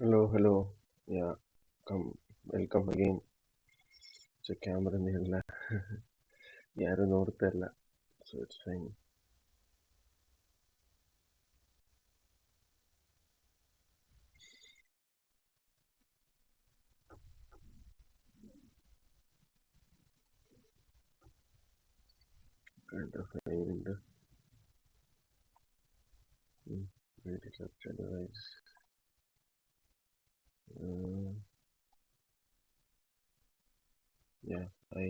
Hello, hello. Yeah, welcome again. So camera ಇಲ್ಲ ಯಾರು ನೋಡ್ತಾ ಇಲ್ಲ so it's fine. Kind of fine. Very capture device. Uh, yeah, I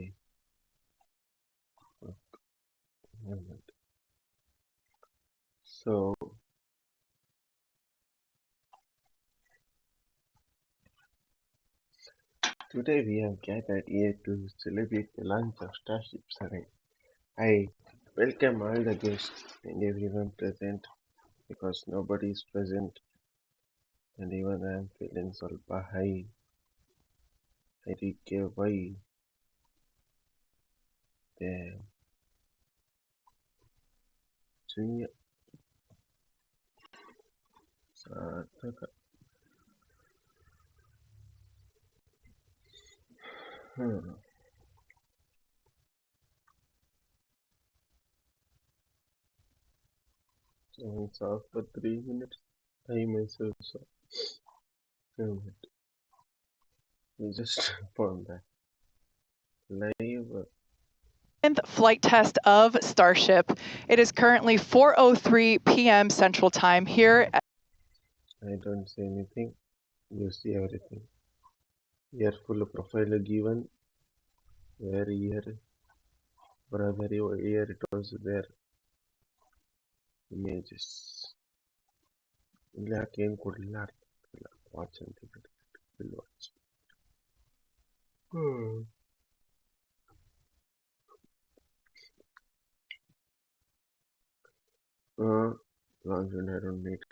have it. So today we have gathered here to celebrate the launch of Starship 7. I welcome all the guests and everyone present because nobody is present and even I am feeling ಸ್ವಲ್ಪ high. ಅದಕ್ಕೆ why the junior ಸಾರ್ಥಕ So it's off for 3 minutes. I myself saw. We just found that live. Flight test of Starship. It is currently 4:03 p.m. Central Time here. I don't say anything. You see everything. Here full profile given. Where here, brother, here it was there. Images. ಇಲ್ಲ ಯಾಕೆ ಕೊಡಲಿಲ್ಲ ಅರ್ಥ ಇಲ್ಲ watch ಅಂತ will watch. Launch and I don't need.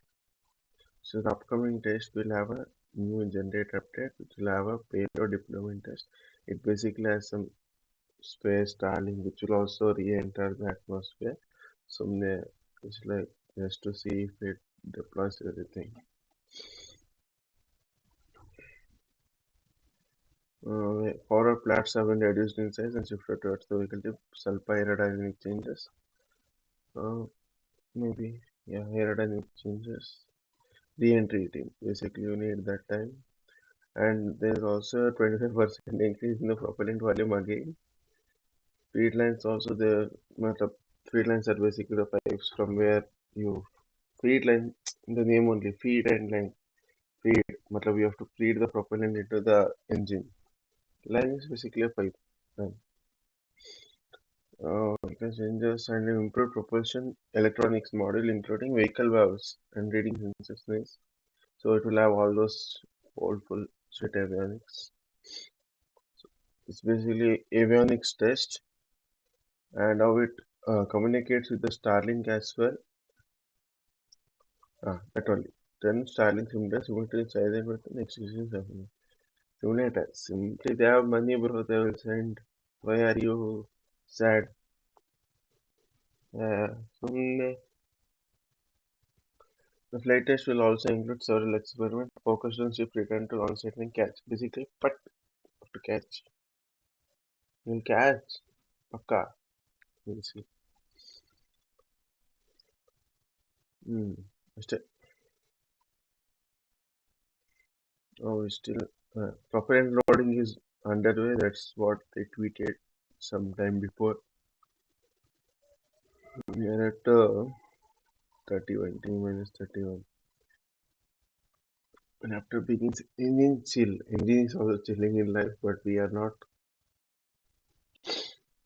So the upcoming test will have a new generator update, which will have a payload deployment test. It basically has some space Starlink, which will also re-enter the atmosphere. So it's like just to see if it deploys everything. Forward flaps have been reduced in size and shifted towards the vehicle tip. ಸ್ವಲ್ಪ aerodynamic changes. Maybe, yeah, aerodynamic changes. Re-entry team. Basically, you need that time. And there's also a 25% increase in the propellant volume again. Feed lines also there. मतलब feed lines are basically the pipes from where you feed line. The name only feed and line. Feed. मतलब you have to feed the propellant into the engine. Line is basically a pipe. Changes and improved propulsion electronics module, including vehicle valves and reading sensors. So it will have all those powerful shit avionics. So it's basically avionics test and how it communicates with the Starlink as well. That only. Then Starlink simulator simultaneous silent button execution happening. Simulator. Simply they have money, bro. They will send. Why are you sad? The flight test will also include several experiments focused on ship return to launch site and catch. Basically, but to catch. You'll catch. Pakka. We'll see. ಅಷ್ಟೇ. Oh, still propellant loading is underway. That's what they tweeted some time before. We are at 31, T minus 31. And after begins engine chill. Engine is also chilling in life, but we are not.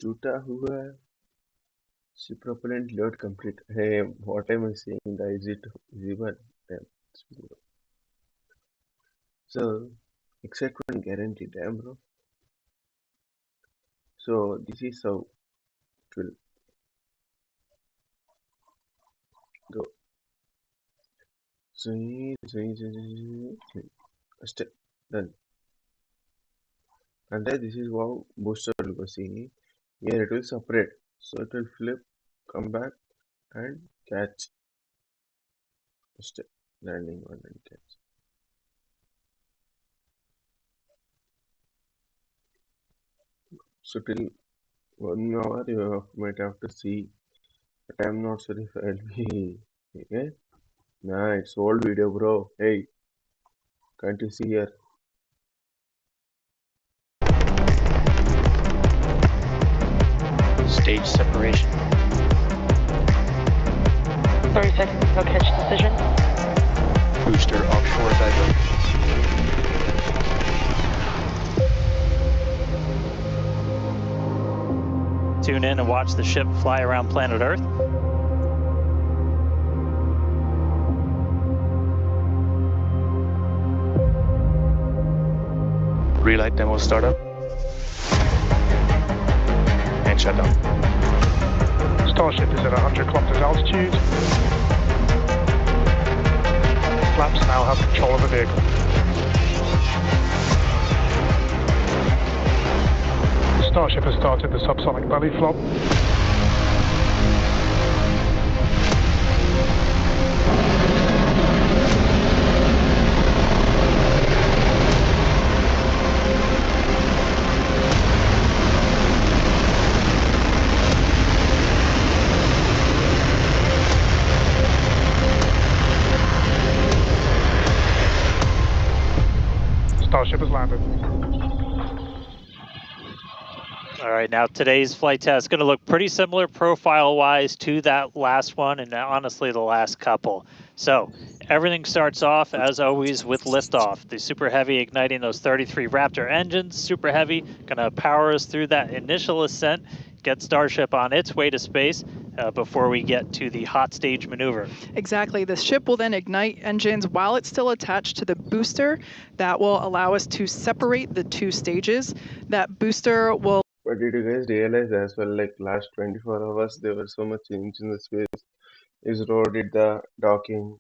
Chuta hua. Ship propellant load complete. Hey, what am I saying? Is it visible? Damn. It's visible. So, excitement guaranteed, damn bro. So, this is how it will go. ಅಷ್ಟೇ done. And then this is how booster will go. See, here it will separate. So it will flip, come back, and catch. ಅಷ್ಟೇ landing one and catch. So till 1 hour you might have to see, but I'm not sure if I'll be okay. Nah, it's old video, bro. Hey, can't you see here? Stage separation. 30 seconds until catch decision. Booster offshore evaluations. Tune in and watch the ship fly around planet Earth. Relight demo startup. And shutdown. Starship is at 100 kilometers altitude. Flaps now have control of the vehicle. Starship has started the subsonic belly flop. Starship has landed. All right, now today's flight test is going to look pretty similar profile-wise to that last one and honestly the last couple. So everything starts off, as always, with liftoff. The Super Heavy igniting those 33 Raptor engines. Super Heavy going to power us through that initial ascent, get Starship on its way to space before we get to the hot stage maneuver. Exactly. The ship will then ignite engines while it's still attached to the booster. That will allow us to separate the two stages. That booster will... But did you guys realize as well, like last 24 hours, there was so much change in the space. ISRO did the docking,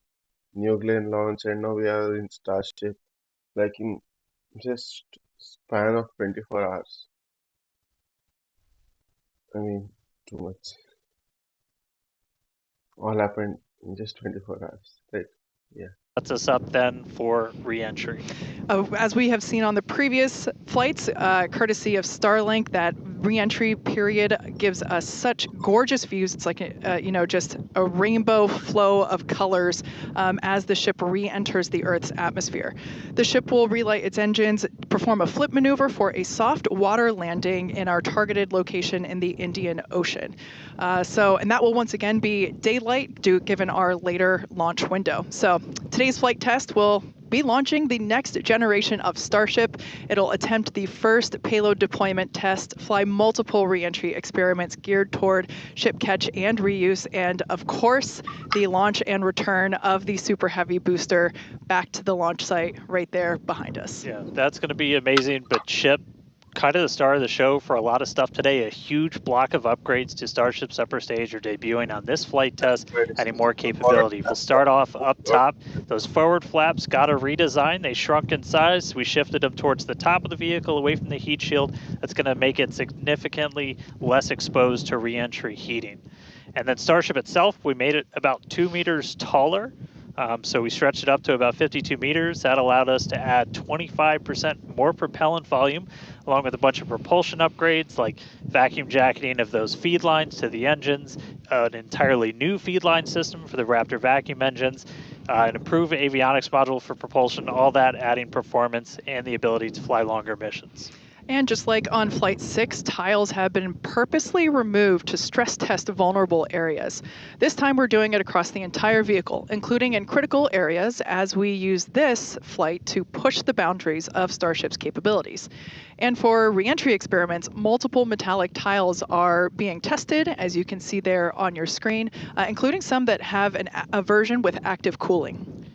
New Glenn launch, and now we are in Starship. Like in just span of 24 hours. I mean, too much. All happened in just 24 hours, right? Yeah. Sets us up then for re-entry. As we have seen on the previous flights, courtesy of Starlink, that re-entry period gives us such gorgeous views. It's like, just a rainbow flow of colors as the ship re-enters the Earth's atmosphere. The ship will relight its engines, perform a flip maneuver for a soft water landing in our targeted location in the Indian Ocean. And that will once again be daylight given our later launch window. So today's flight test will be launching the next generation of Starship. It'll attempt the first payload deployment test, fly multiple re-entry experiments geared toward ship catch and reuse, and of course, the launch and return of the Super Heavy booster back to the launch site right there behind us. Yeah, that's going to be amazing, but ship, kind of the star of the show for a lot of stuff today. A huge block of upgrades to Starship's upper stage are debuting on this flight test, adding more capability. We'll start off up top. Those forward flaps got a redesign. They shrunk in size. We shifted them towards the top of the vehicle, away from the heat shield. That's going to make it significantly less exposed to re-entry heating. And then Starship itself, we made it about 2 meters taller. So we stretched it up to about 52 meters. That allowed us to add 25% more propellant volume, along with a bunch of propulsion upgrades like vacuum jacketing of those feed lines to the engines, an entirely new feed line system for the Raptor vacuum engines, an improved avionics module for propulsion, all that adding performance and the ability to fly longer missions. And just like on Flight 6, tiles have been purposely removed to stress test vulnerable areas. This time we're doing it across the entire vehicle, including in critical areas, as we use this flight to push the boundaries of Starship's capabilities. And for re-entry experiments, multiple metallic tiles are being tested, as you can see there on your screen, including some that have a version with active cooling.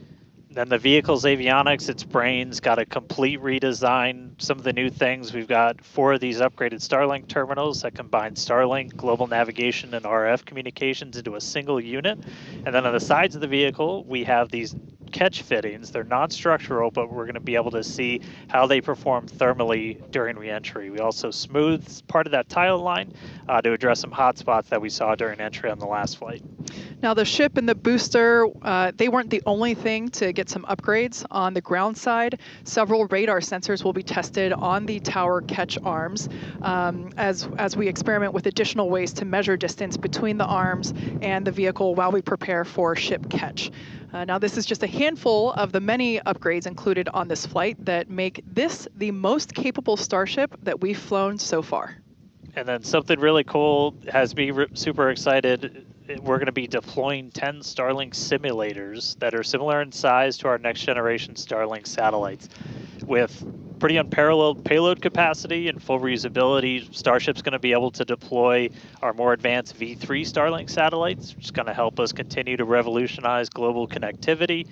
Then the vehicle's avionics, its brains, got a complete redesign. Some of the new things, we've got 4 of these upgraded Starlink terminals that combine Starlink, global navigation, and RF communications into a single unit. And then on the sides of the vehicle, we have these catch fittings. They're non-structural, but we're going to be able to see how they perform thermally during re-entry. We also smoothed part of that tile line to address some hot spots that we saw during entry on the last flight. Now, the ship and the booster, they weren't the only thing to get some upgrades. On the ground side, several radar sensors will be tested on the tower catch arms as we experiment with additional ways to measure distance between the arms and the vehicle while we prepare for ship catch. Now, this is just a handful of the many upgrades included on this flight that make this the most capable Starship that we've flown so far. And then something really cool has me super excited. We're going to be deploying 10 Starlink simulators that are similar in size to our next generation Starlink satellites. With pretty unparalleled payload capacity and full reusability, Starship's going to be able to deploy our more advanced V3 Starlink satellites, which is going to help us continue to revolutionize global connectivity.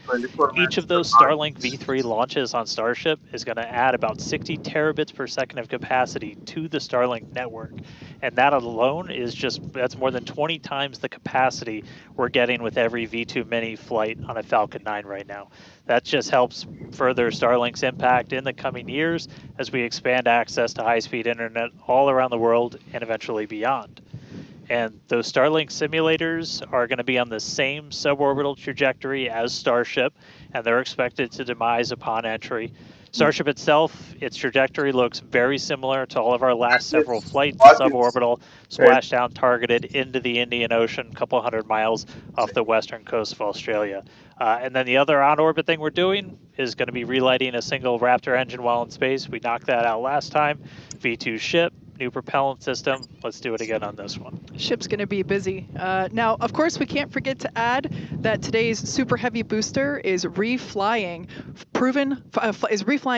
Each of those Starlink V3 launches on Starship is going to add about 60 terabits per second of capacity to the Starlink network. And that alone is that's more than 20 times the capacity we're getting with every V2 Mini flight on a Falcon 9 right now. That just helps further Starlink's impact in the coming years as we expand access to high-speed internet all around the world and eventually beyond. And those Starlink simulators are going to be on the same suborbital trajectory as Starship, and they're expected to demise upon entry. Starship itself, its trajectory looks very similar to all of our last several flights, suborbital, splashdown targeted into the Indian Ocean, a couple hundred miles off the western coast of Australia. And then the other on-orbit thing we're doing is going to be relighting a single Raptor engine while in space. We knocked that out last time. V2 ship, new propellant system. Let's do it again on this one. Ship's going to be busy. Now, of course, we can't forget to add that today's Super Heavy booster is reflying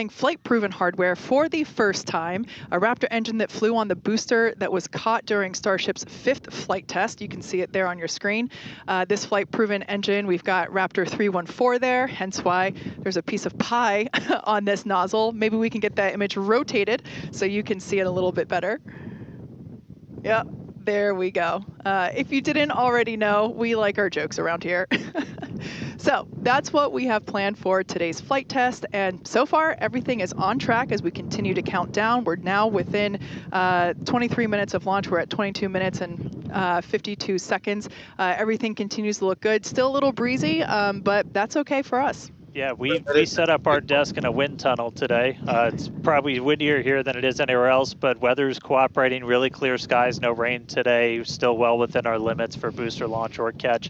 flight-proven hardware for the first time. A Raptor engine that flew on the booster that was caught during Starship's 5th flight test. You can see it there on your screen. This flight-proven engine, we've got Raptor 314 there, hence why there's a piece of pie on this nozzle. Maybe we can get that image rotated so you can see it a little bit better. Yep, there we go. If you didn't already know, we like our jokes around here. So that's what we have planned for today's flight test. And so far, everything is on track as we continue to count down. We're now within 23 minutes of launch. We're at 22 minutes and 52 seconds. Everything continues to look good. Still a little breezy, but that's okay for us. Yeah, we set up our desk in a wind tunnel today. It's probably windier here than it is anywhere else, but weather's cooperating, really clear skies, no rain today, still well within our limits for booster launch or catch.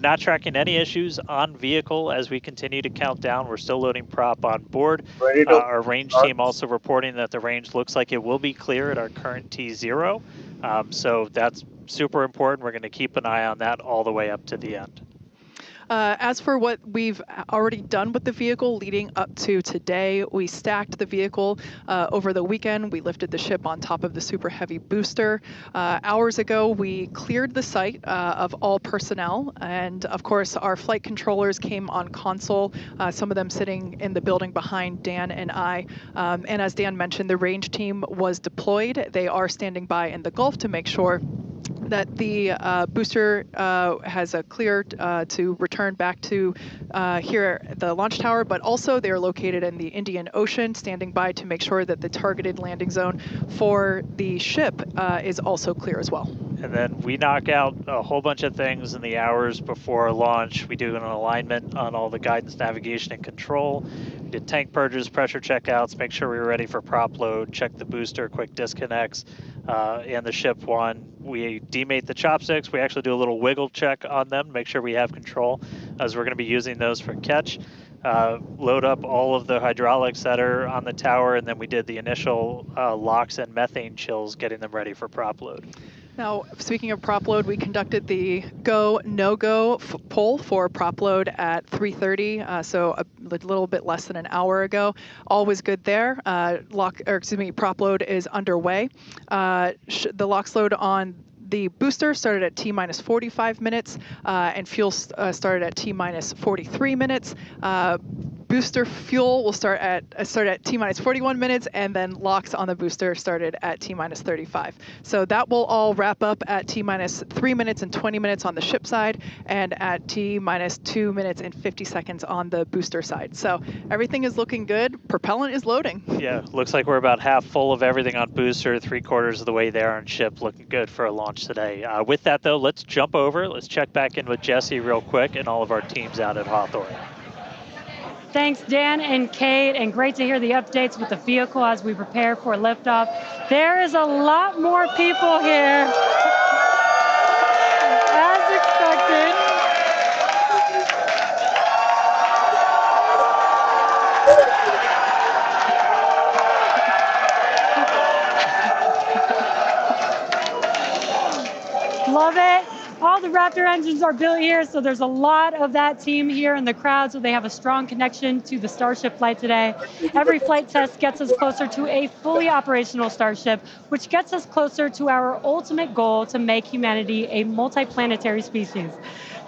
Not tracking any issues on vehicle as we continue to count down. We're still loading prop on board. Our range team also reporting that the range looks like it will be clear at our current T0. So that's super important. We're going to keep an eye on that all the way up to the end. As for what we've already done with the vehicle leading up to today, we stacked the vehicle over the weekend. We lifted the ship on top of the Super Heavy booster. Hours ago, we cleared the site of all personnel. And of course, our flight controllers came on console, some of them sitting in the building behind Dan and I. And as Dan mentioned, the range team was deployed. They are standing by in the Gulf to make sure that the booster has a clear to return back to here at the launch tower, but also they're located in the Indian Ocean, standing by to make sure that the targeted landing zone for the ship is also clear as well. And then we knock out a whole bunch of things in the hours before launch. We do an alignment on all the guidance, navigation, and control. We did tank purges, pressure checkouts, make sure we were ready for prop load, check the booster, quick disconnects, and the ship one. We demate the chopsticks. We actually do a little wiggle check on them, make sure we have control, as we're going to be using those for catch. Load up all of the hydraulics that are on the tower, and then we did the initial locks and methane chills, getting them ready for prop load. Now, speaking of prop load, we conducted the go, no-go poll for prop load at 3:30, so a little bit less than an hour ago. All was good there. Prop load is underway. The LOX load on the booster started at T-minus 45 minutes, and fuel started at T-minus 43 minutes. booster fuel will start at T-minus 41 minutes, and then locks on the booster started at T-minus 35. So that will all wrap up at T-minus 3 minutes and 20 minutes on the ship side, and at T-minus 2 minutes and 50 seconds on the booster side. So everything is looking good. Propellant is loading. Yeah, looks like we're about half full of everything on booster, 3/4 of the way there on ship, looking good for a launch today. With that, though, let's jump over. Let's check back in with Jesse real quick and all of our teams out at Hawthorne. Thanks, Dan and Kate, and great to hear the updates with the vehicle as we prepare for liftoff. There is a lot more people here, as expected. Love it. All the Raptor engines are built here, so there's a lot of that team here in the crowd, so they have a strong connection to the Starship flight today. Every flight test gets us closer to a fully operational Starship, which gets us closer to our ultimate goal to make humanity a multi-planetary species.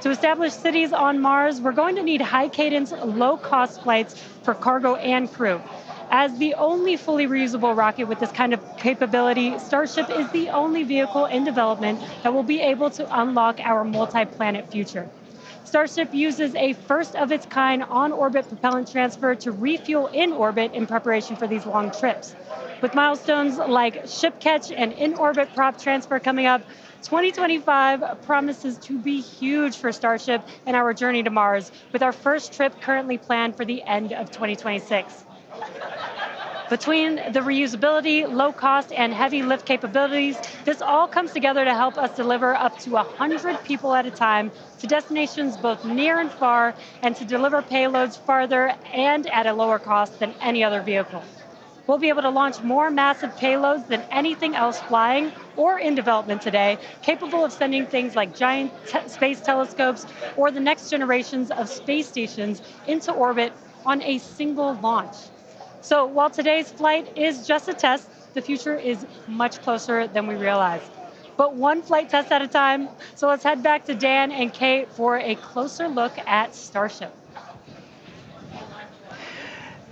To establish cities on Mars, we're going to need high-cadence, low-cost flights for cargo and crew. As the only fully reusable rocket with this kind of capability, Starship is the only vehicle in development that will be able to unlock our multi-planet future. Starship uses a first-of-its-kind on-orbit propellant transfer to refuel in orbit in preparation for these long trips. With milestones like ship catch and in-orbit prop transfer coming up, 2025 promises to be huge for Starship and our journey to Mars, with our first trip currently planned for the end of 2026. Between the reusability, low cost, and heavy lift capabilities, this all comes together to help us deliver up to 100 people at a time to destinations both near and far, and to deliver payloads farther and at a lower cost than any other vehicle. We'll be able to launch more massive payloads than anything else flying or in development today, capable of sending things like giant space telescopes or the next generations of space stations into orbit on a single launch. So while today's flight is just a test, the future is much closer than we realize. But one flight test at a time, so let's head back to Dan and Kate for a closer look at Starship.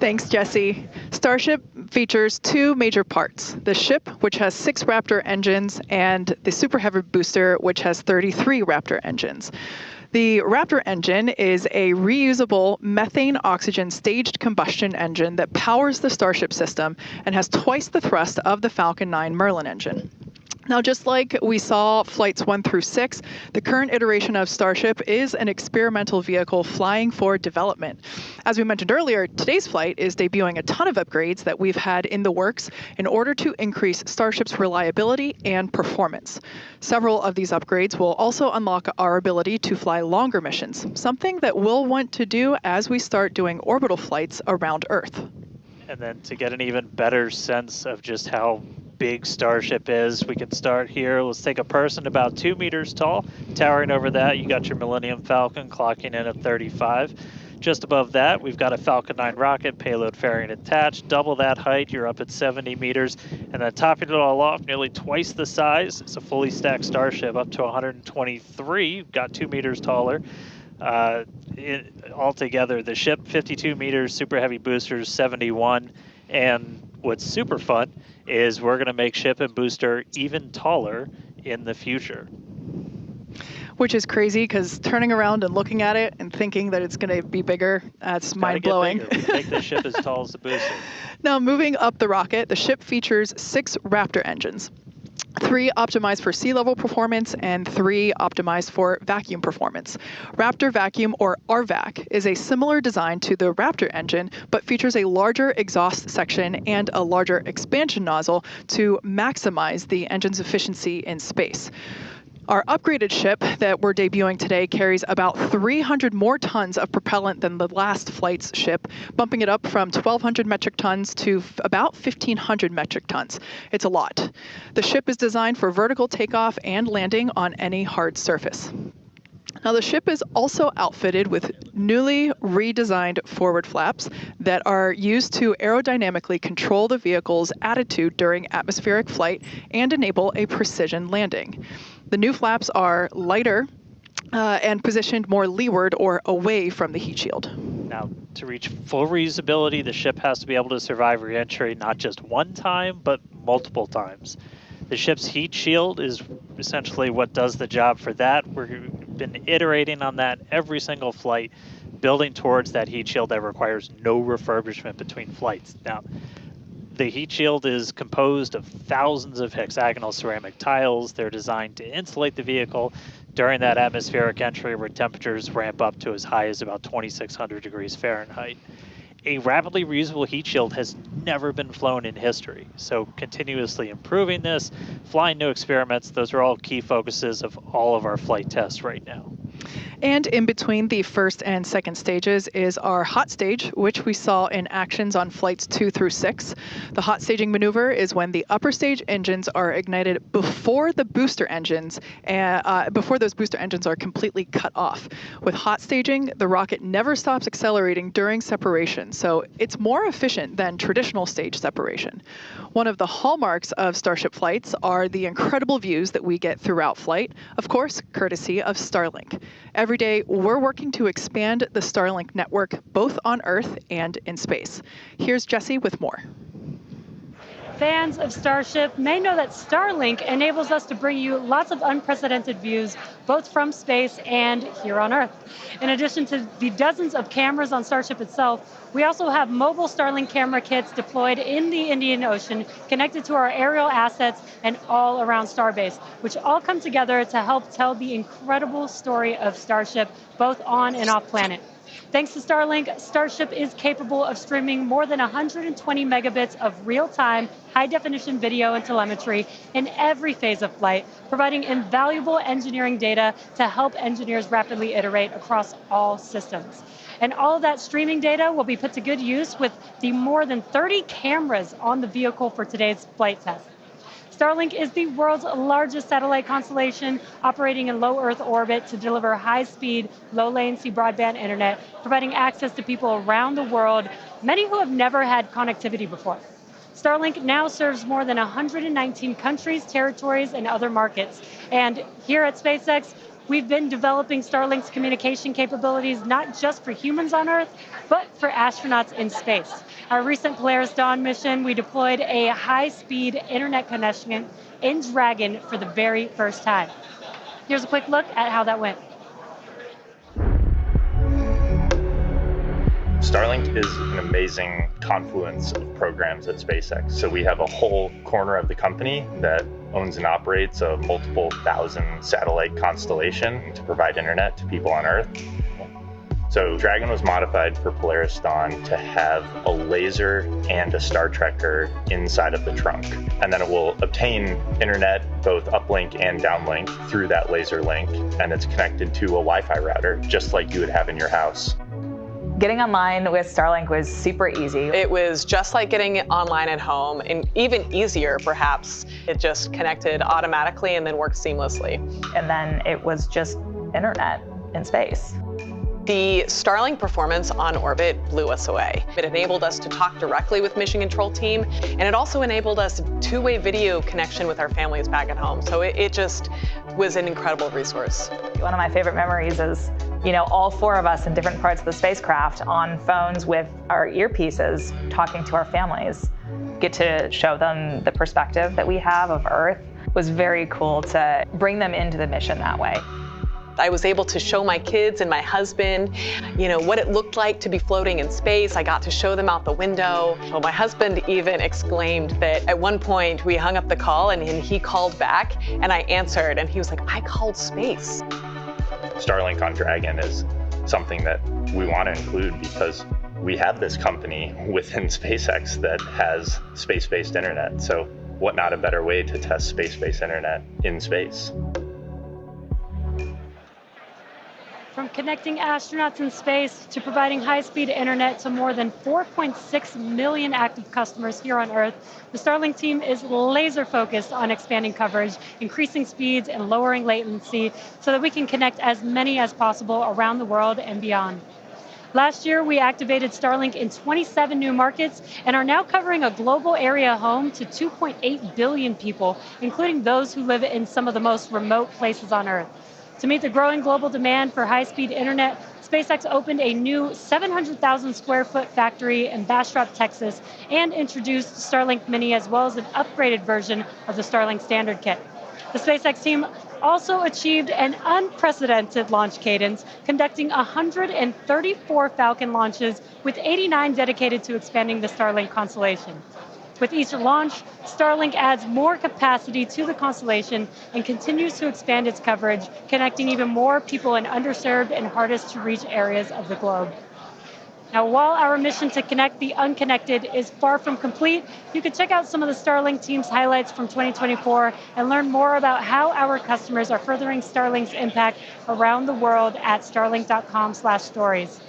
Thanks, Jesse. Starship features two major parts: the ship, which has 6 Raptor engines, and the Super Heavy booster, which has 33 Raptor engines. The Raptor engine is a reusable methane-oxygen staged combustion engine that powers the Starship system and has twice the thrust of the Falcon 9 Merlin engine. Now, just like we saw flights 1 through 6, the current iteration of Starship is an experimental vehicle flying for development. As we mentioned earlier, today's flight is debuting a ton of upgrades that we've had in the works in order to increase Starship's reliability and performance. Several of these upgrades will also unlock our ability to fly longer missions, something that we'll want to do as we start doing orbital flights around Earth. And then to get an even better sense of just how big Starship is, we can start here. Let's take a person about 2 meters tall. Towering over that, you got your Millennium Falcon clocking in at 35. Just above that, we've got a Falcon 9 rocket, payload fairing attached. Double that height, you're up at 70 meters. And then topping it all off, nearly twice the size, it's a fully stacked Starship up to 123. You've got 2 meters taller. Altogether, the ship 52 meters, Super Heavy boosters 71, and what's super fun is we're going to make ship and booster even taller in the future. Which is crazy, because turning around and looking at it and thinking that it's going to be bigger, that's mind-blowing. Make the ship as tall as the booster. Now, moving up the rocket, the ship features 6 Raptor engines. 3 optimized for sea level performance and 3 optimized for vacuum performance. Raptor Vacuum, or RVAC, is a similar design to the Raptor engine, but features a larger exhaust section and a larger expansion nozzle to maximize the engine's efficiency in space. Our upgraded ship that we're debuting today carries about 300 more tons of propellant than the last flight's ship, bumping it up from 1,200 metric tons to about 1,500 metric tons. It's a lot. The ship is designed for vertical takeoff and landing on any hard surface. Now, the ship is also outfitted with newly redesigned forward flaps that are used to aerodynamically control the vehicle's attitude during atmospheric flight and enable a precision landing. The new flaps are lighter and positioned more leeward or away from the heat shield. Now, to reach full reusability, the ship has to be able to survive re-entry not just one time, but multiple times. The ship's heat shield is essentially what does the job for that. We've been iterating on that every single flight, building towards that heat shield that requires no refurbishment between flights. Now, the heat shield is composed of thousands of hexagonal ceramic tiles. They're designed to insulate the vehicle during that atmospheric entry where temperatures ramp up to as high as about 2,600 degrees Fahrenheit. A rapidly reusable heat shield has never been flown in history, so continuously improving this, flying new experiments, those are all key focuses of all of our flight tests right now. And in between the first and second stages is our hot stage, which we saw in actions on flights 2 through 6. The hot staging maneuver is when the upper stage engines are ignited before the booster engines, before those booster engines are completely cut off. With hot staging, the rocket never stops accelerating during separation, so it's more efficient than traditional stage separation. One of the hallmarks of Starship flights are the incredible views that we get throughout flight, of course, courtesy of Starlink. Every day, we're working to expand the Starlink network both on Earth and in space. Here's Jesse with more. Fans of Starship may know that Starlink enables us to bring you lots of unprecedented views, both from space and here on Earth. In addition to the dozens of cameras on Starship itself, we also have mobile Starlink camera kits deployed in the Indian Ocean, connected to our aerial assets and all around Starbase, which all come together to help tell the incredible story of Starship, both on and off planet. Thanks to Starlink, Starship is capable of streaming more than 120 megabits of real-time, high-definition video and telemetry in every phase of flight, providing invaluable engineering data to help engineers rapidly iterate across all systems. And all of that streaming data will be put to good use with the more than 30 cameras on the vehicle for today's flight test. Starlink is the world's largest satellite constellation, operating in low Earth orbit to deliver high-speed, low-latency broadband internet, providing access to people around the world, many who have never had connectivity before. Starlink now serves more than 119 countries, territories, and other markets. And here at SpaceX, we've been developing Starlink's communication capabilities not just for humans on Earth, but for astronauts in space. Our recent Polaris Dawn mission, we deployed a high-speed internet connection in Dragon for the very first time. Here's a quick look at how that went. Starlink is an amazing confluence of programs at SpaceX. So we have a whole corner of the company that owns and operates a multiple thousand satellite constellation to provide internet to people on Earth. So Dragon was modified for Polaris Dawn to have a laser and a Star Trekker inside of the trunk. And then it will obtain internet, both uplink and downlink, through that laser link. And it's connected to a Wi-Fi router, just like you would have in your house. Getting online with Starlink was super easy. It was just like getting online at home, and even easier perhaps. It just connected automatically and then worked seamlessly. And then it was just internet in space. The Starlink performance on orbit blew us away. It enabled us to talk directly with Mission Control team, and it also enabled us two-way video connection with our families back at home. So it just was an incredible resource. One of my favorite memories is, all four of us in different parts of the spacecraft on phones with our earpieces talking to our families. Get to show them the perspective that we have of Earth. It was very cool to bring them into the mission that way. I was able to show my kids and my husband, what it looked like to be floating in space. I got to show them out the window. Well, my husband even exclaimed that at one point we hung up the call and he called back and I answered and he was like, I called space. Starlink on Dragon is something that we want to include because we have this company within SpaceX that has space-based internet. So what not a better way to test space-based internet in space? From connecting astronauts in space to providing high-speed internet to more than 4.6 million active customers here on Earth, the Starlink team is laser-focused on expanding coverage, increasing speeds, and lowering latency so that we can connect as many as possible around the world and beyond. Last year, we activated Starlink in 27 new markets and are now covering a global area home to 2.8 billion people, including those who live in some of the most remote places on Earth. To meet the growing global demand for high-speed internet, SpaceX opened a new 700,000 square foot factory in Bastrop, Texas, and introduced Starlink Mini as well as an upgraded version of the Starlink Standard Kit. The SpaceX team also achieved an unprecedented launch cadence, conducting 134 Falcon launches, with 89 dedicated to expanding the Starlink constellation. With each launch, Starlink adds more capacity to the constellation and continues to expand its coverage, connecting even more people in underserved and hardest to reach areas of the globe. Now, while our mission to connect the unconnected is far from complete, you can check out some of the Starlink team's highlights from 2024 and learn more about how our customers are furthering Starlink's impact around the world at starlink.com/stories.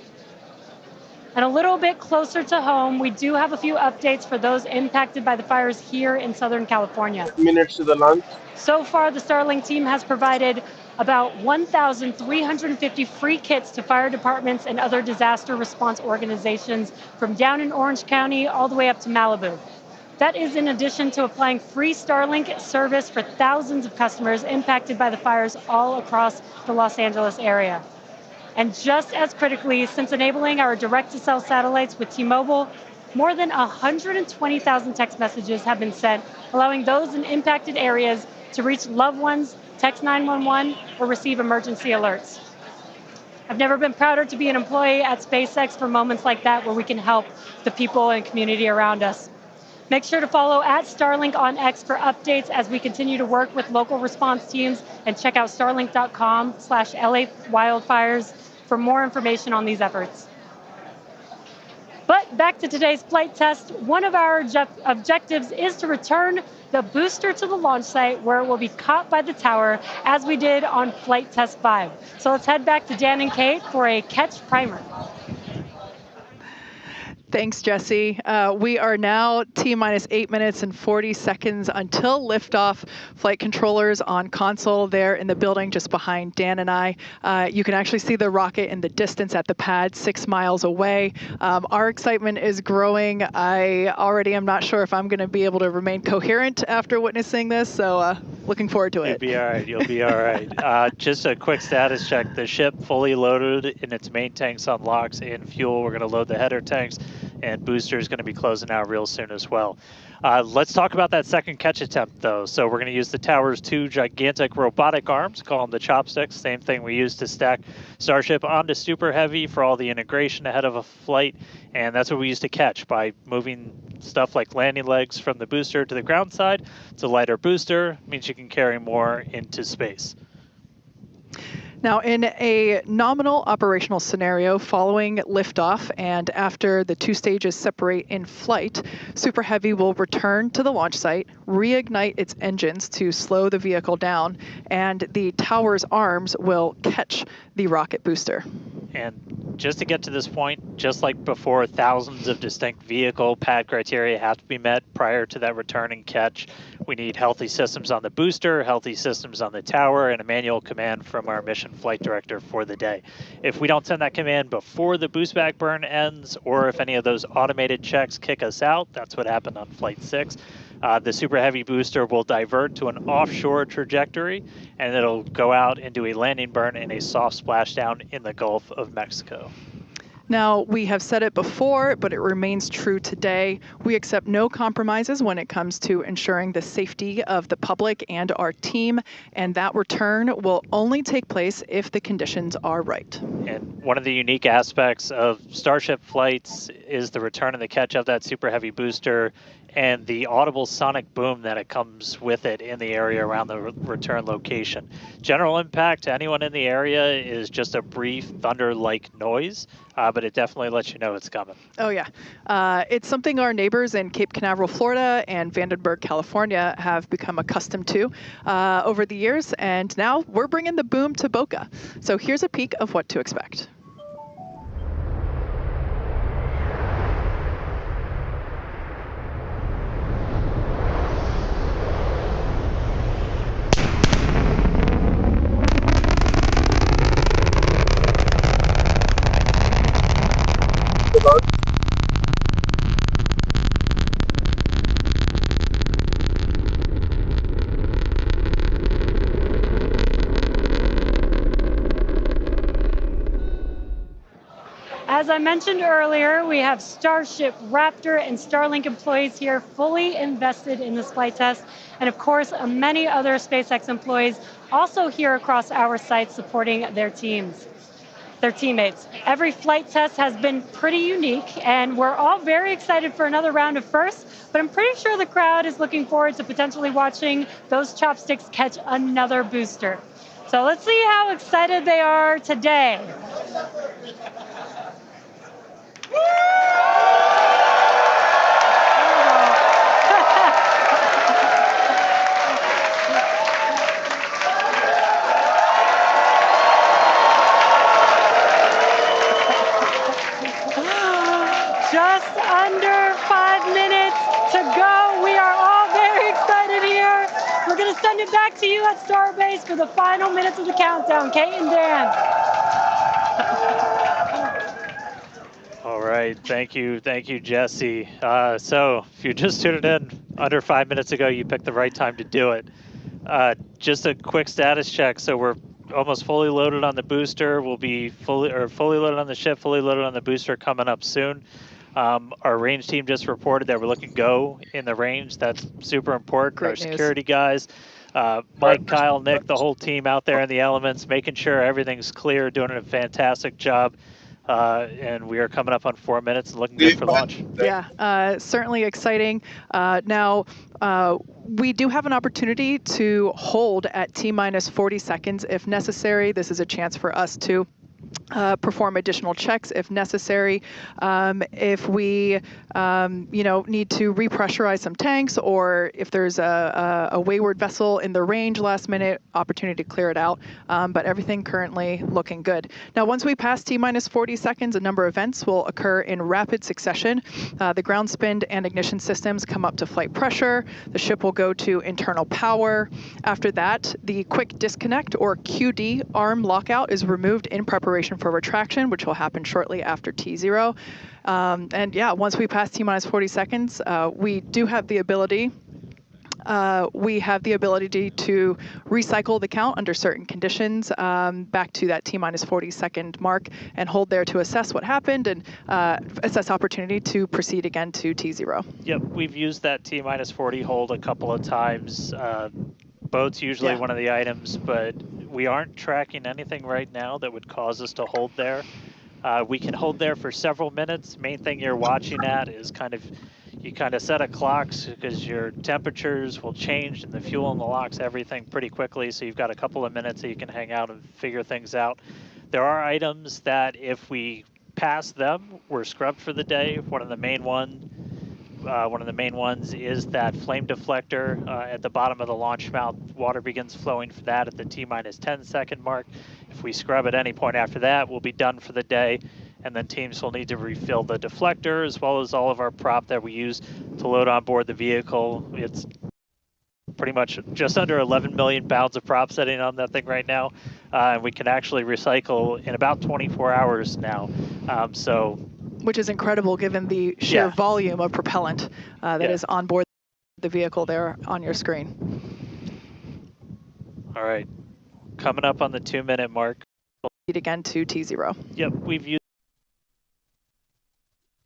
And a little bit closer to home, we do have a few updates for those impacted by the fires here in Southern California. Minutes to the launch. So far, the Starlink team has provided about 1,350 free kits to fire departments and other disaster response organizations from down in Orange County all the way up to Malibu. That is in addition to applying free Starlink service for thousands of customers impacted by the fires all across the Los Angeles area. And just as critically, since enabling our direct-to-cell satellites with T-Mobile, more than 120,000 text messages have been sent, allowing those in impacted areas to reach loved ones, text 911, or receive emergency alerts. I've never been prouder to be an employee at SpaceX for moments like that where we can help the people and community around us. Make sure to follow at Starlink on X for updates as we continue to work with local response teams, and check out starlink.com/LA wildfires for more information on these efforts. But back to today's flight test, one of our objectives is to return the booster to the launch site where it will be caught by the tower as we did on flight test 5. So let's head back to Dan and Kate for a catch primer. Thanks, Jesse. We are now T-minus 8 minutes and 40 seconds until liftoff. Flight controllers on console there in the building just behind Dan and I. You can actually see the rocket in the distance at the pad 6 miles away. Our excitement is growing. I already am not sure if I'm going to be able to remain coherent after witnessing this, so looking forward to it. You'll be all right. You'll be all right. Just a quick status check. The ship fully loaded in its main tanks on LOX and fuel. We're going to load the header tanks, and booster is going to be closing out real soon as well. Let's talk about that second catch attempt, though. So we're going to use the tower's 2 gigantic robotic arms, call them the chopsticks, same thing we used to stack Starship onto Super Heavy for all the integration ahead of a flight, and that's what we used to catch by moving stuff like landing legs from the booster to the ground side. It's a lighter booster, means you can carry more into space. Now, in a nominal operational scenario following liftoff and after the 2 stages separate in flight, Super Heavy will return to the launch site, reignite its engines to slow the vehicle down, and the tower's arms will catch the rocket booster. And just to get to this point, just like before, thousands of distinct vehicle pad criteria have to be met prior to that return and catch. We need healthy systems on the booster, healthy systems on the tower, and a manual command from our mission flight director for the day. If we don't send that command before the boost back burn ends, or if any of those automated checks kick us out, that's what happened on Flight 6, the Super Heavy booster will divert to an offshore trajectory, and it'll go out and do a landing burn in a soft splashdown in the Gulf of Mexico. Now, we have said it before, but it remains true today. We accept no compromises when it comes to ensuring the safety of the public and our team, and that return will only take place if the conditions are right. And one of the unique aspects of Starship flights is the return and the catch of that Super Heavy booster and the audible sonic boom that it comes with it in the area around the return location. General impact to anyone in the area is just a brief thunder-like noise, but it definitely lets you know it's coming. Oh, yeah. It's something our neighbors in Cape Canaveral, Florida and Vandenberg, California have become accustomed to over the years, and now we're bringing the boom to Boca. So here's a peek of what to expect. as I mentioned earlier, we have Starship, Raptor, and Starlink employees here fully invested in this flight test. And of course, many other SpaceX employees also here across our site supporting their teams. Their teammates. Every flight test has been pretty unique, and we're all very excited for another round of firsts, but I'm pretty sure the crowd is looking forward to potentially watching those chopsticks catch another booster. So let's see how excited they are today. Just under 5 minutes to go. We are all very excited here. We're going to send it back to you at Starbase for the final minutes of the countdown. Kate and Dan. All right, thank you, Jesse. So if you just tuned in under 5 minutes ago, you picked the right time to do it. Just a quick status check. So we're almost fully loaded on the booster. We'll be fully loaded on the ship, fully loaded on the booster coming up soon. Our range team just reported that we're looking go in the range. That's super important. Great Our news. security guys, Mike, Kyle, Nick, the whole team out there in the elements, making sure everything's clear, doing a fantastic job. And we are coming up on 4 minutes and looking good for launch. Yeah, certainly exciting. Now, we do have an opportunity to hold at T-minus 40 seconds if necessary. This is a chance for us to perform additional checks if necessary. If we, need to repressurize some tanks, or if there's a wayward vessel in the range last minute, opportunity to clear it out. But everything currently looking good. Now, once we pass T-minus 40 seconds, a number of events will occur in rapid succession. The ground spin and ignition systems come up to flight pressure. The ship will go to internal power. After that, the quick disconnect, or QD, arm lockout is removed in preparation for retraction, which will happen shortly after T0. And yeah, once we pass T-minus 40 seconds, we do have the ability to recycle the count under certain conditions back to that T-minus 40 second mark and hold there to assess what happened and assess opportunity to proceed again to T0. Yep, we've used that T-minus 40 hold a couple of times. Boat's usually one of the items, but we aren't tracking anything right now that would cause us to hold there. We can hold there for several minutes. Main thing you're watching at is you set a clocks because your temperatures will change and the fuel and the locks, everything pretty quickly. So you've got a couple of minutes that you can hang out and figure things out. There are items that if we pass them, we're scrubbed for the day. One of the main ones is that flame deflector at the bottom of the launch mount. Water begins flowing for that at the T-minus 10 second mark. If we scrub at any point after that, we'll be done for the day. And then teams will need to refill the deflector as well as all of our prop that we use to load on board the vehicle. It's pretty much just under 11 million pounds of prop setting on that thing right now. And we can actually recycle in about 24 hours now. Which is incredible given the sheer volume of propellant that is on board the vehicle there on your screen. All right, coming up on the 2 minute mark. Again to T0. Yep, we've used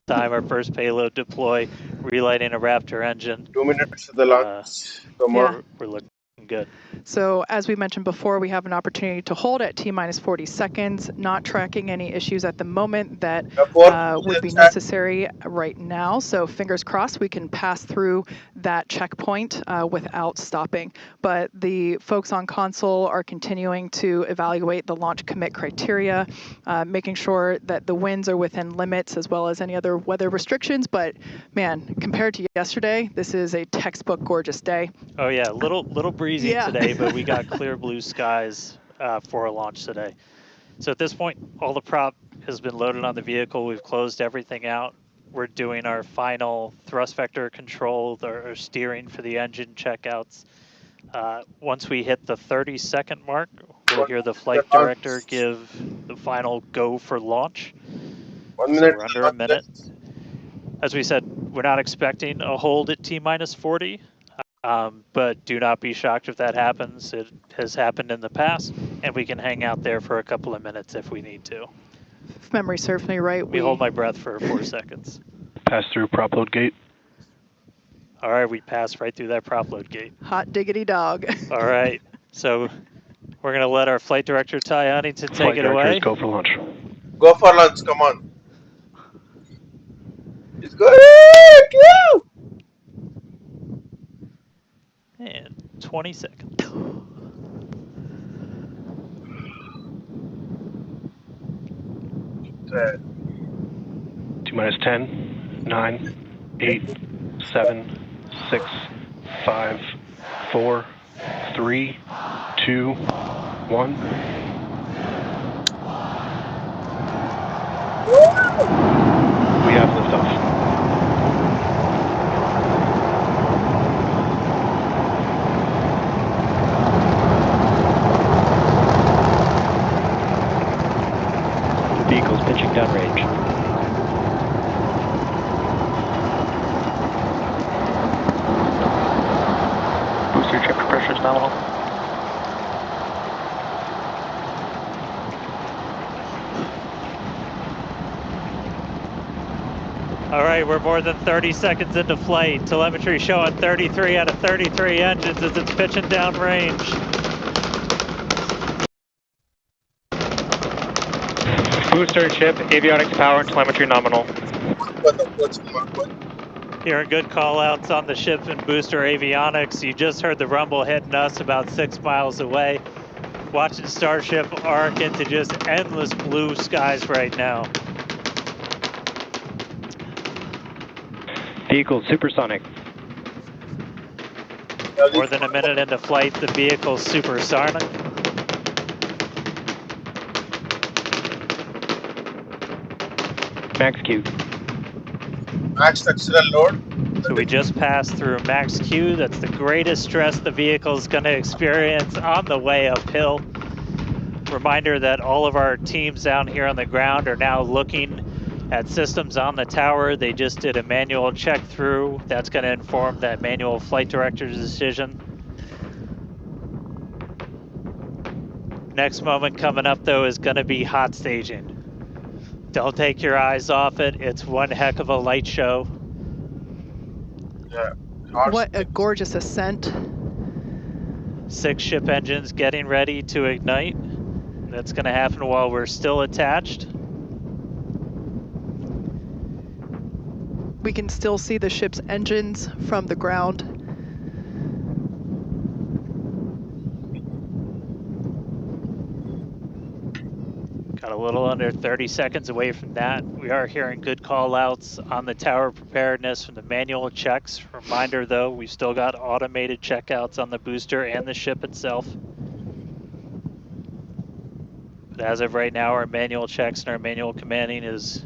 time our first payload deploy, relighting a Raptor engine. 2 minutes to the launch. We're looking good. So as we mentioned before, we have an opportunity to hold at T-minus 40 seconds, not tracking any issues at the moment that would be necessary right now. So fingers crossed we can pass through that checkpoint without stopping. But the folks on console are continuing to evaluate the launch commit criteria, making sure that the winds are within limits as well as any other weather restrictions. But man, compared to yesterday, this is a textbook gorgeous day. Oh yeah, little breezy today, but we got clear blue skies for a launch today. So at this point, all the prop has been loaded on the vehicle. We've closed everything out. We're doing our final thrust vector control, or steering for the engine checkouts. Once we hit the 30-second mark, we'll hear the flight director give the final go for launch. 1 minute. So we're under a minute. As we said, we're not expecting a hold at T-minus 40. But do not be shocked if that happens. It has happened in the past, and we can hang out there for a couple of minutes if we need to. If memory serves me right, we hold my breath for 4 seconds. Pass through prop load gate. All right, we passed right through that prop load gate. Hot diggity dog. All right, so we're going to let our flight director, Ty Huntington, take it away. Go for launch. Go for lunch, come on. It's good! Go! And 20 seconds. T minus 10, 9, 8, 7, 6, 5, 4, 3, 2, 1. We have liftoff. Vehicle's pitching downrange. Booster chamber pressure is nominal. All right, we're more than 30 seconds into flight. Telemetry showing 33 out of 33 engines as it's pitching downrange. Booster, ship, avionics, power, and telemetry nominal. Hearing good call outs on the ship and booster avionics. You just heard the rumble hitting us about 6 miles away. Watching Starship arc into just endless blue skies right now. Vehicle supersonic. More than a minute into flight, the vehicle's supersonic. Max Q. Max structural load. So we just passed through max Q. That's the greatest stress the vehicle is going to experience on the way uphill. Reminder that all of our teams down here on the ground are now looking at systems on the tower. They just did a manual check through. That's going to inform that manual flight director's decision. Next moment coming up though is going to be hot staging. Don't take your eyes off it. It's one heck of a light show. Yeah. What a gorgeous ascent. 6 ship engines getting ready to ignite. That's going to happen while we're still attached. We can still see the ship's engines from the ground. Got a little under 30 seconds away from that. We are hearing good call outs on the tower preparedness from the manual checks. Reminder though, we've still got automated checkouts on the booster and the ship itself. But as of right now, our manual checks and our manual commanding is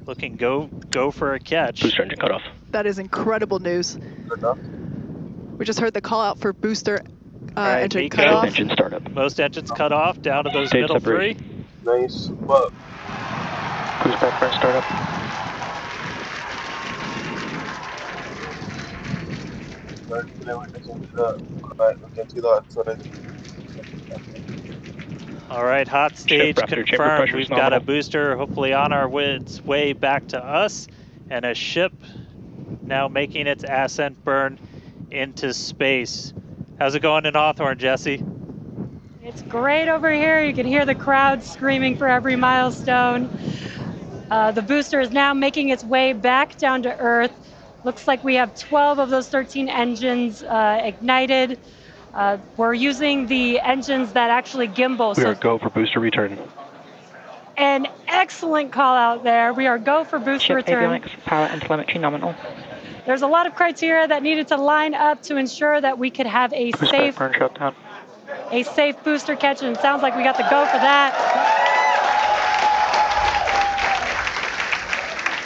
looking go for a catch. Booster engine cut off. That is incredible news. We just heard the call out for booster engine cut off. Engine startup. Most engines cut off, down to those Stage middle separation. 3. Nice. Well, Cruise prep startup. All right, hot stage confirmed. We've got nominal. a booster hopefully on our way back to us, and a ship now making its ascent burn into space. How's it going in Hawthorne, Jesse? It's great over here. You can hear the crowd screaming for every milestone. The booster is now making its way back down to Earth. Looks like we have 12 of those 13 engines ignited. We're using the engines that actually gimbal. We are go for booster return. An excellent call out there. We are go for booster Ship return. avionics, power, and telemetry nominal. There's a lot of criteria that needed to line up to ensure that we could have a safe booster catch, and it sounds like we got the go for that.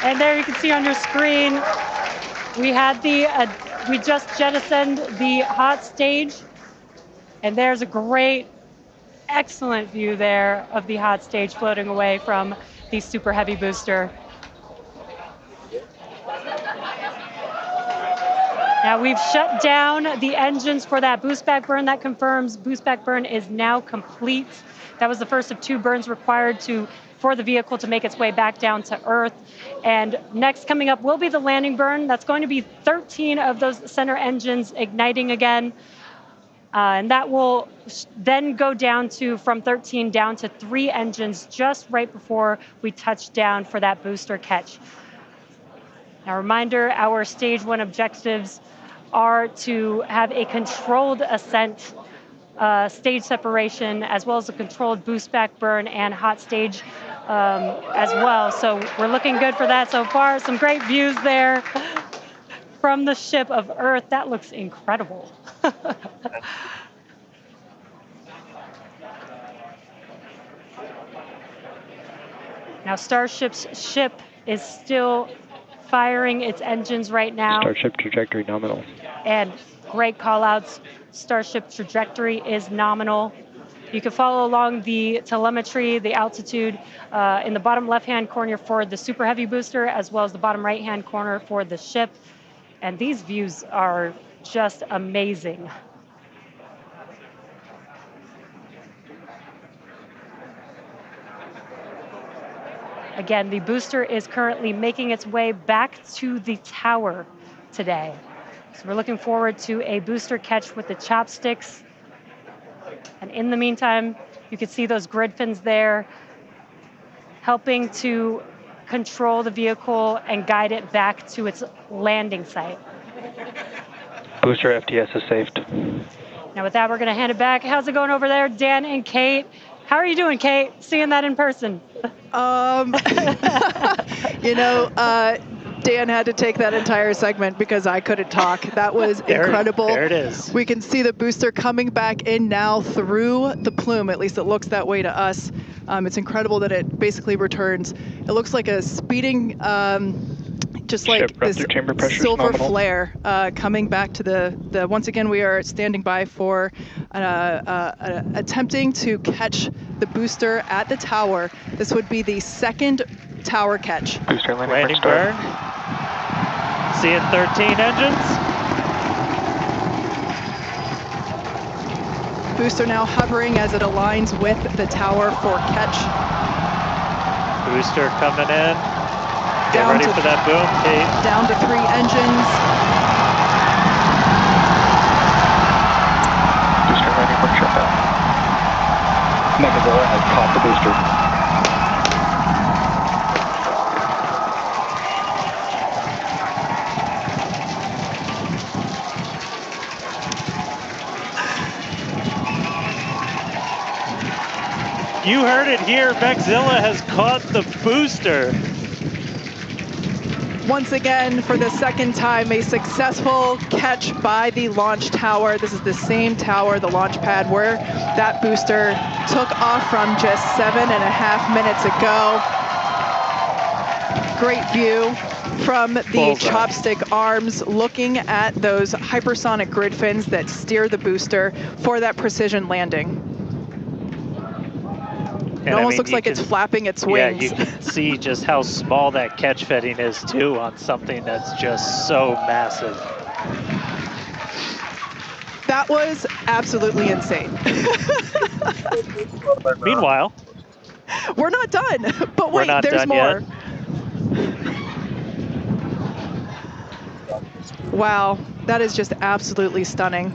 And there you can see on your screen, we had we just jettisoned the hot stage, and there's a great, excellent view there of the hot stage floating away from the super heavy booster. Now we've shut down the engines for that boost back burn. That confirms boost back burn is now complete. That was the first of 2 burns required for the vehicle to make its way back down to Earth. And next coming up will be the landing burn. That's going to be 13 of those center engines igniting again. And that will then go down from 13 down to 3 engines just right before we touch down for that booster catch. Now, reminder, our stage 1 objectives are to have a controlled ascent, stage separation, as well as a controlled boost back burn and hot stage as well. So we're looking good for that so far. Some great views there from the ship of Earth. That looks incredible. Now, Starship's ship is still firing its engines right now. Starship trajectory nominal. And great call outs. Starship trajectory is nominal. You can follow along the telemetry, the altitude in the bottom left-hand corner for the Super Heavy booster, as well as the bottom right-hand corner for the ship. And these views are just amazing. Again, the booster is currently making its way back to the tower today. So we're looking forward to a booster catch with the chopsticks. And in the meantime, you can see those grid fins there, helping to control the vehicle and guide it back to its landing site. Booster FTS is saved. Now with that, we're gonna hand it back. How's it going over there, Dan and Kate? How are you doing, Kate? Seeing that in person? You know, Dan had to take that entire segment because I couldn't talk. That was incredible. There it is. We can see the booster coming back in now through the plume. At least it looks that way to us. It's incredible that it basically returns. It looks like a speeding, just like this silver flare coming back to the. Once again, we are standing by for attempting to catch the booster at the tower. This would be the second tower catch. Booster landing burn. Seeing 13 engines. Booster now hovering as it aligns with the tower for catch. Booster coming in. Get ready for that boom, Kate. Down to 3 engines. Booster landing burn shut down. Megazilla has caught the booster. You heard it here, Megazilla has caught the booster. Once again, for the second time, a successful catch by the launch tower. This is the same tower, the launch pad, where that booster took off from just 7.5 minutes ago. Great view from the chopstick arms, looking at those hypersonic grid fins that steer the booster for that precision landing. It almost looks like it's flapping its wings. Yeah, you can see just how small that catch fitting is too on something that's just so massive. That was absolutely insane. Meanwhile, we're not done, but wait, there's more. Wow, that is just absolutely stunning.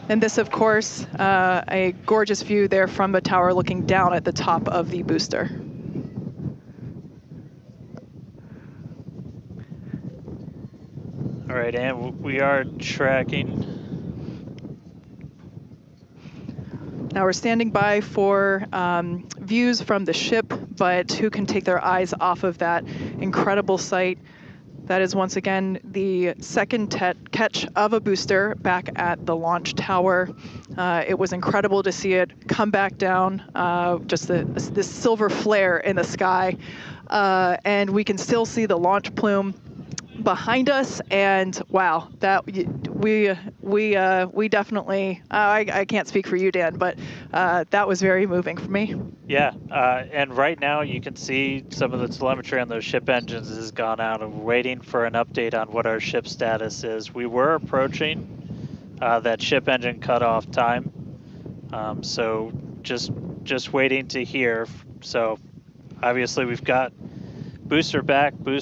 And this, of course, a gorgeous view there from the tower looking down at the top of the booster. All right, and we are tracking. Now we're standing by for views from the ship, but who can take their eyes off of that incredible sight? That is once again the second catch of a booster back at the launch tower. It was incredible to see it come back down, just this silver flare in the sky. And we can still see the launch plume behind us, and wow, that we definitely. I can't speak for you, Dan, but that was very moving for me. Yeah, and right now you can see some of the telemetry on those ship engines has gone out, and we're waiting for an update on what our ship status is. We were approaching that ship engine cutoff time, so just waiting to hear. So obviously we've got booster back, booster